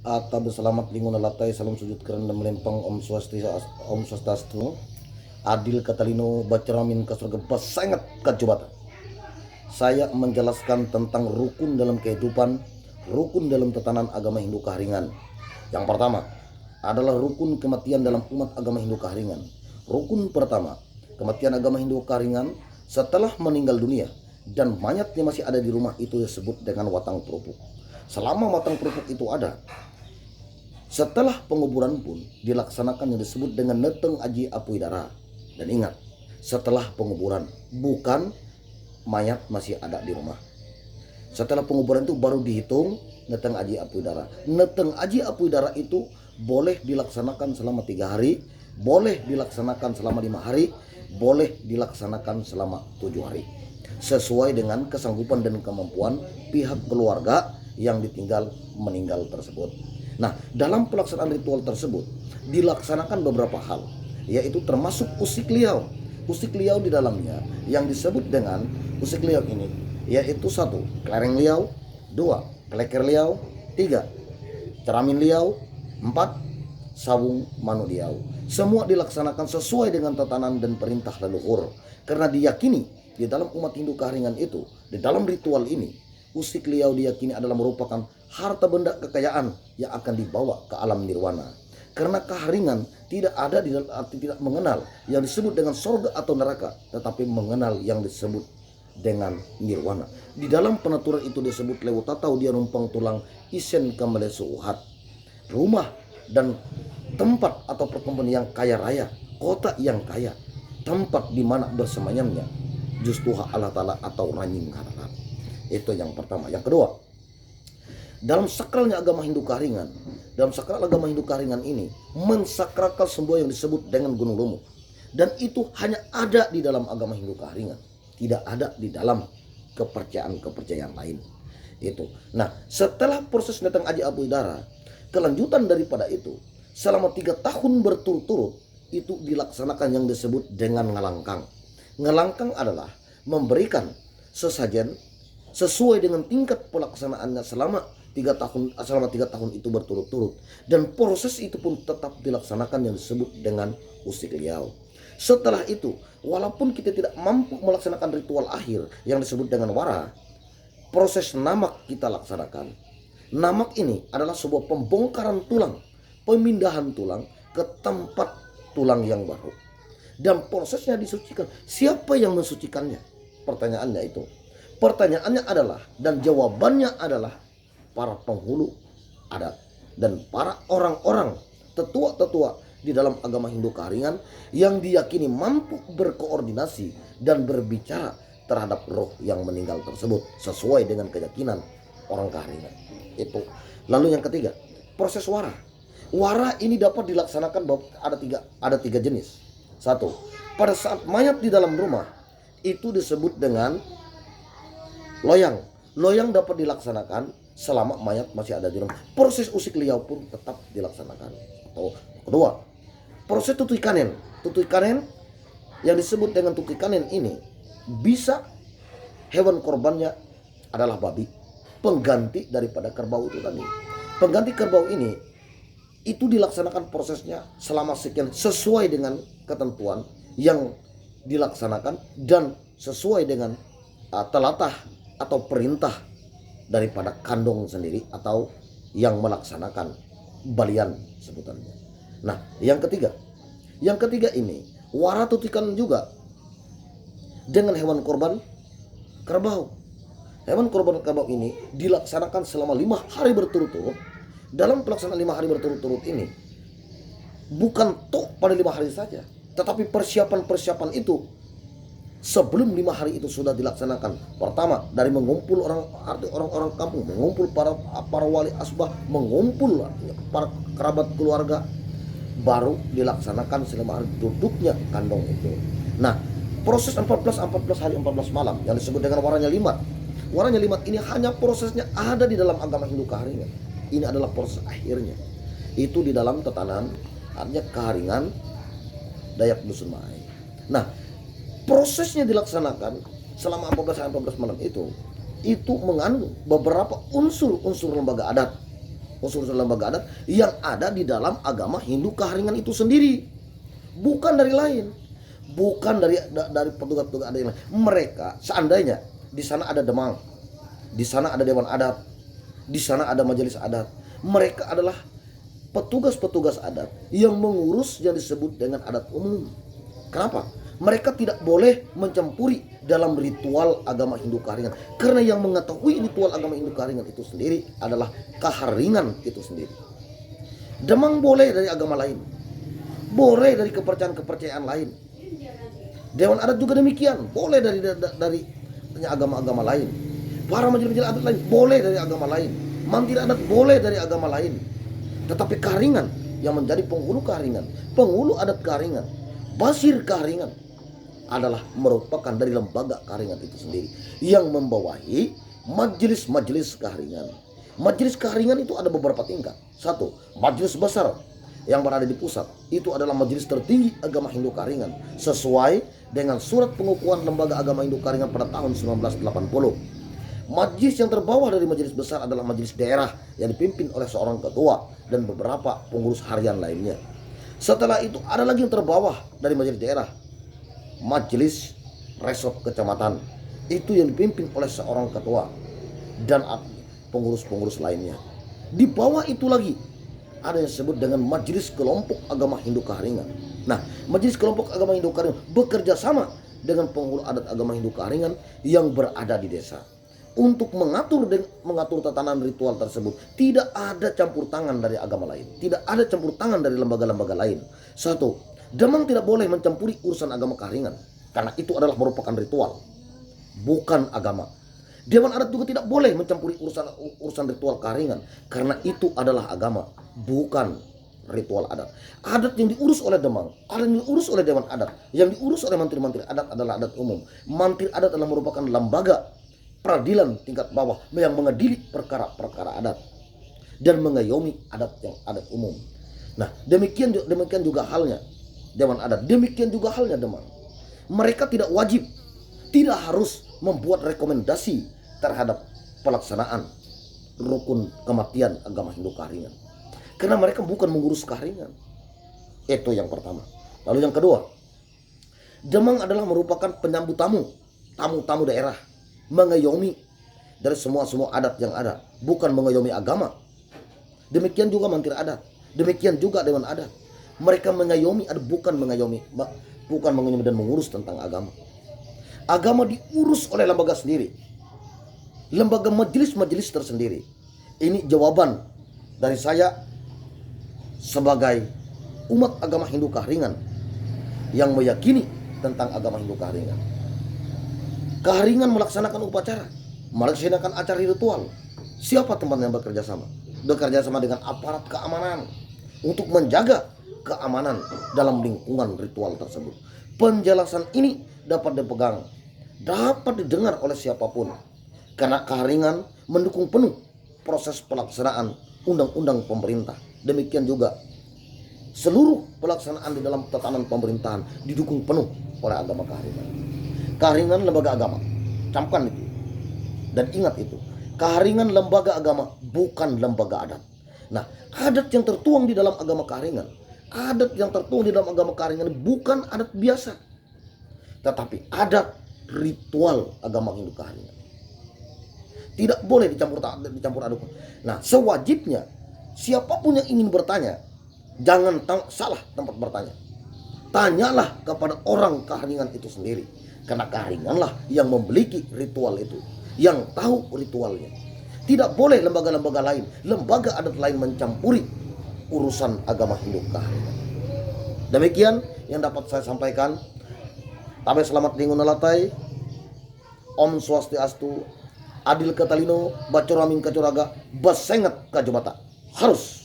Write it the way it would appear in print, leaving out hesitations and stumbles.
Atau berselamat linguna latai salam sujud keren dan melempang om swastiastu adil katalino bacaramin ke surga pasangat kajubata. Saya menjelaskan tentang rukun dalam kehidupan, rukun dalam tatanan agama Hindu Kahringan. Yang pertama adalah rukun kematian dalam umat agama Hindu Kahringan. Rukun pertama, kematian agama Hindu Kahringan setelah meninggal dunia dan mayatnya masih ada di rumah itu disebut dengan watang perupuk. Selama watang perupuk itu ada, setelah penguburan pun dilaksanakan yang disebut dengan neteng aji apuidara. Dan ingat, setelah penguburan, bukan mayat masih ada di rumah. Setelah penguburan itu baru dihitung neteng aji apuidara. Neteng aji apuidara itu boleh dilaksanakan selama 3 hari, boleh dilaksanakan selama 5 hari, boleh dilaksanakan selama 7 hari. Sesuai dengan kesanggupan dan kemampuan pihak keluarga yang ditinggal meninggal tersebut. Nah, dalam pelaksanaan ritual tersebut dilaksanakan beberapa hal, yaitu termasuk usik liau. Usik liau di dalamnya yang disebut dengan usik liau ini, yaitu 1. Kelereng liau, 2. Keleker liau, 3. Ceramin liau, 4. Sawung manu liau. Semua dilaksanakan sesuai dengan tatanan dan perintah leluhur, karena diyakini di dalam umat Hindu Kahringan itu, di dalam ritual ini, usik liau diyakini adalah merupakan harta benda kekayaan yang akan dibawa ke alam nirwana. Karena Kahringan tidak ada di dalam arti tidak mengenal yang disebut dengan sorga atau neraka, tetapi mengenal yang disebut dengan nirwana. Di dalam penaturan itu disebut lewutatau dia numpang tulang isen kembali suuhat. Rumah dan tempat atau pertemuan yang kaya raya, kota yang kaya, tempat di mana bersemayamnya justuha Allah Ta'ala atau ranying hararat. Itu yang pertama. Yang kedua, dalam sakralnya agama Hindu Kahringan, dalam sakral agama Hindu Kahringan ini mensakralkan semua yang disebut dengan Gunung Lumut, dan itu hanya ada di dalam agama Hindu Kahringan, tidak ada di dalam kepercayaan lain. Itu. Nah, setelah proses neteng aji apuidara, kelanjutan daripada itu selama 3 tahun berturut-turut itu dilaksanakan yang disebut dengan ngalangkang. Ngalangkang adalah memberikan sesajen sesuai dengan tingkat pelaksanaannya selama 3 tahun itu berturut-turut, dan proses itu pun tetap dilaksanakan yang disebut dengan usik liau. Setelah itu, walaupun kita tidak mampu melaksanakan ritual akhir yang disebut dengan wara, proses namak kita laksanakan. Namak ini adalah sebuah pembongkaran tulang, pemindahan tulang ke tempat tulang yang baru, dan prosesnya disucikan. Siapa yang mensucikannya? Pertanyaannya itu. Pertanyaannya adalah, dan jawabannya adalah para penghulu adat dan para orang-orang tetua-tetua di dalam agama Hindu Kahringan yang diyakini mampu berkoordinasi dan berbicara terhadap roh yang meninggal tersebut sesuai dengan keyakinan orang Kahringan. Itu. Lalu yang ketiga, proses wara. Wara ini dapat dilaksanakan ada tiga jenis. 1. Pada saat mayat di dalam rumah itu disebut dengan loyang. Loyang dapat dilaksanakan selama mayat masih ada di rumah. Proses usik liau pun tetap dilaksanakan. Atau kedua, proses tutui kanen. Tutui kanen yang disebut dengan tutui kanen ini bisa hewan korbannya adalah babi, pengganti daripada kerbau itu tadi. Pengganti kerbau ini itu dilaksanakan prosesnya selama sekian sesuai dengan ketentuan yang dilaksanakan dan sesuai dengan telatah atau perintah daripada kandung sendiri atau yang melaksanakan balian sebutannya. Nah, yang ketiga ini wara tutikan juga dengan hewan korban kerbau. Hewan korban kerbau ini dilaksanakan selama 5 hari berturut-turut. Dalam pelaksanaan 5 hari berturut-turut ini bukan pada 5 hari saja, tetapi persiapan itu sebelum 5 hari itu sudah dilaksanakan. Pertama, dari mengumpul orang-orang kampung, mengumpul para wali asbah, mengumpul para kerabat keluarga, baru dilaksanakan selama hari duduknya kandung itu. Nah, proses 14 hari 14 malam yang disebut dengan waranya limat. Waranya limat ini hanya prosesnya ada di dalam agama Hindu Kahringan. Ini adalah proses akhirnya. Itu di dalam tatanan artinya Kahringan Dayak Dusun Mahai. Nah, prosesnya dilaksanakan selama 14 malam itu mengandung beberapa unsur lembaga adat unsur-unsur lembaga adat yang ada di dalam agama Hindu Kaharingan itu sendiri, bukan dari lain, bukan dari petugas-petugas ada yang lain. Mereka seandainya di sana ada demang, di sana ada dewan adat, di sana ada majelis adat, mereka adalah petugas-petugas adat yang mengurus yang disebut dengan adat umum. Kenapa? Mereka tidak boleh mencampuri dalam ritual agama Hindu Kaharingan, karena yang mengetahui ritual agama Hindu Kaharingan itu sendiri adalah Kaharingan itu sendiri. Demang boleh dari agama lain, boleh dari kepercayaan-kepercayaan lain. Dewan adat juga demikian, boleh dari agama-agama lain. Para majelis-majelis adat lain boleh dari agama lain. Mantir adat boleh dari agama lain. Tetapi Kaharingan yang menjadi penghulu Kaharingan, penghulu adat Kaharingan, Basir Kaharingan adalah merupakan dari lembaga Kaharingan itu sendiri yang membawahi majelis-majelis Kaharingan. Majelis Kaharingan itu ada beberapa tingkat. Satu, majelis besar yang berada di pusat. Itu adalah majelis tertinggi agama Hindu Kaharingan sesuai dengan surat pengukuhan lembaga agama Hindu Kaharingan pada tahun 1980. Majelis yang terbawah dari majelis besar adalah majelis daerah yang dipimpin oleh seorang ketua dan beberapa pengurus harian lainnya. Setelah itu ada lagi yang terbawah dari majelis daerah, majelis resort kecamatan. Itu yang dipimpin oleh seorang ketua dan pengurus-pengurus lainnya. Di bawah itu lagi ada yang disebut dengan majelis kelompok agama Hindu Kaharingan. Nah, majelis kelompok agama Hindu Kaharingan bekerja sama dengan penghulu adat agama Hindu Kaharingan yang berada di desa untuk mengatur tatanan ritual tersebut. Tidak ada campur tangan dari agama lain, tidak ada campur tangan dari lembaga-lembaga lain. Satu, Demang tidak boleh mencampuri urusan agama Kaharingan karena itu adalah merupakan ritual, bukan agama. Dewan adat juga tidak boleh mencampuri urusan ritual Kaharingan karena itu adalah agama, bukan ritual adat. Adat yang diurus oleh Demang, adat yang diurus oleh dewan adat, yang diurus oleh mantri-mantri adat adalah adat umum. Mantri adat adalah merupakan lembaga peradilan tingkat bawah yang mengadili perkara-perkara adat dan mengayomi adat yang adat umum. Nah, demikian juga halnya dewan adat, demikian juga halnya Demang. Mereka tidak wajib, tidak harus membuat rekomendasi terhadap pelaksanaan rukun kematian agama Hindu Kaharingan karena mereka bukan mengurus Kaharingan. Itu yang pertama. Lalu yang kedua, Demang adalah merupakan penyambut tamu daerah, mengayomi dari semua adat yang ada, bukan mengayomi agama. Demikian juga mantir adat, demikian juga dewan adat. Mereka mengayomi, bukan mengayomi dan mengurus tentang agama. Agama diurus oleh lembaga sendiri, lembaga majelis-majelis tersendiri. Ini jawaban dari saya sebagai umat agama Hindu Kaharingan yang meyakini tentang agama Hindu Kaharingan. Kaharingan melaksanakan upacara, melaksanakan acara ritual. Siapa teman yang bekerja sama? Bekerja sama dengan aparat keamanan untuk menjaga keamanan dalam lingkungan ritual tersebut. Penjelasan ini dapat dipegang, dapat didengar oleh siapapun, karena Kaharingan mendukung penuh proses pelaksanaan undang-undang pemerintah. Demikian juga seluruh pelaksanaan di dalam tatanan pemerintahan didukung penuh oleh agama Kaharingan. Kaharingan lembaga agama, camkan itu dan ingat itu. Kaharingan lembaga agama, bukan lembaga adat. Nah, adat yang tertuang di dalam agama Kaharingan, adat yang tertuang di dalam agama Kaharingan bukan adat biasa, tetapi adat ritual agama Hindu Kaharingan. Tidak boleh dicampur aduk. Nah, sewajibnya siapapun yang ingin bertanya, jangan salah tempat bertanya. Tanyalah kepada orang Kaharingan itu sendiri, karena Kaharinganlah yang memiliki ritual itu, yang tahu ritualnya. Tidak boleh lembaga-lembaga lain, lembaga adat lain mencampuri urusan agama Hindu Kaharingan. Demikian yang dapat saya sampaikan. Tabe selamat Dingun Nalatai, Om Swastiastu, Adil Katalino, Bacoramin Kacuraga, Basengat Kajubata. Harus